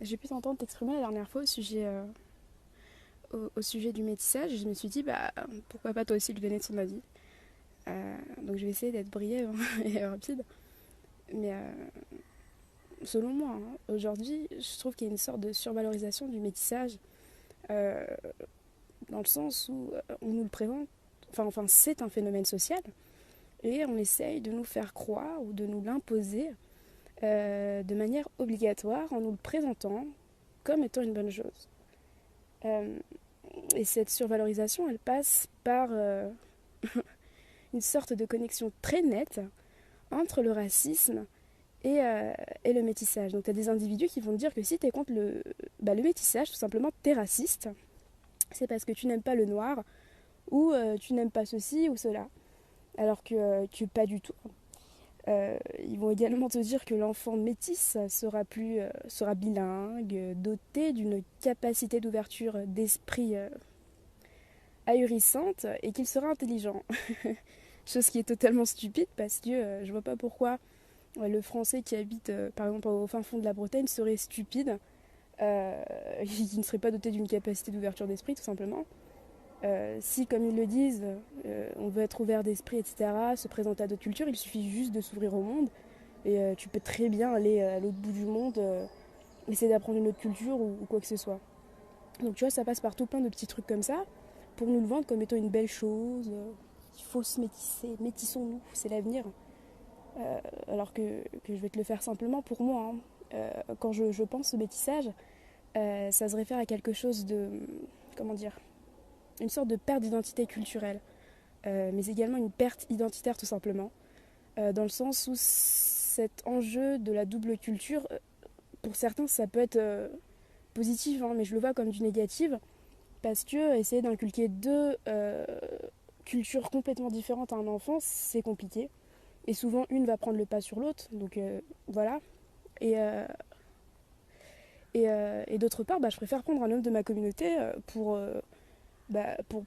j'ai pu t'entendre t'exprimer la dernière fois au sujet du métissage et je me suis dit, bah, pourquoi pas toi aussi lui donner ton avis. Donc je vais essayer d'être brève et rapide. Mais selon moi, hein, aujourd'hui, je trouve qu'il y a une sorte de survalorisation du métissage euh, dans le sens où on nous le présente, enfin c'est un phénomène social et on essaye de nous faire croire ou de nous l'imposer de manière obligatoire en nous le présentant comme étant une bonne chose. Euh, et cette survalorisation, elle passe par une sorte de connexion très nette entre le racisme et le métissage. Donc tu as des individus qui vont te dire que si tu es contre le métissage, tout simplement, tu es raciste. C'est parce que tu n'aimes pas le noir ou tu n'aimes pas ceci ou cela. Alors que pas du tout. Ils vont également te dire que l'enfant métis sera bilingue, doté d'une capacité d'ouverture d'esprit ahurissante et qu'il sera intelligent. Chose qui est totalement stupide parce que je vois pas pourquoi le français qui habite par exemple au fin fond de la Bretagne serait stupide, qui ne serait pas doté d'une capacité d'ouverture d'esprit tout simplement. Si, comme ils le disent, on veut être ouvert d'esprit, etc., se présenter à d'autres cultures, il suffit juste de s'ouvrir au monde. Et tu peux très bien aller à l'autre bout du monde, essayer d'apprendre une autre culture ou quoi que ce soit. Donc tu vois, ça passe par tout plein de petits trucs comme ça, pour nous le vendre comme étant une belle chose. Il faut se métisser, métissons-nous, c'est l'avenir. Alors que je vais te le faire simplement pour moi. Hein. Quand je pense au métissage, ça se réfère à quelque chose de... Comment dire, une sorte de perte d'identité culturelle, mais également une perte identitaire tout simplement, dans le sens où cet enjeu de la double culture, pour certains ça peut être positif, hein, mais je le vois comme du négatif, parce que essayer d'inculquer deux cultures complètement différentes à un enfant, c'est compliqué, et souvent une va prendre le pas sur l'autre, donc voilà. Et, et d'autre part, bah, je préfère prendre un homme de ma communauté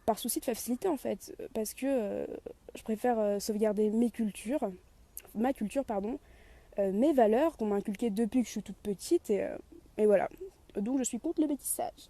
par souci de facilité en fait, parce que je préfère sauvegarder ma culture, pardon, mes valeurs qu'on m'a inculquées depuis que je suis toute petite, et voilà. Donc je suis contre le métissage.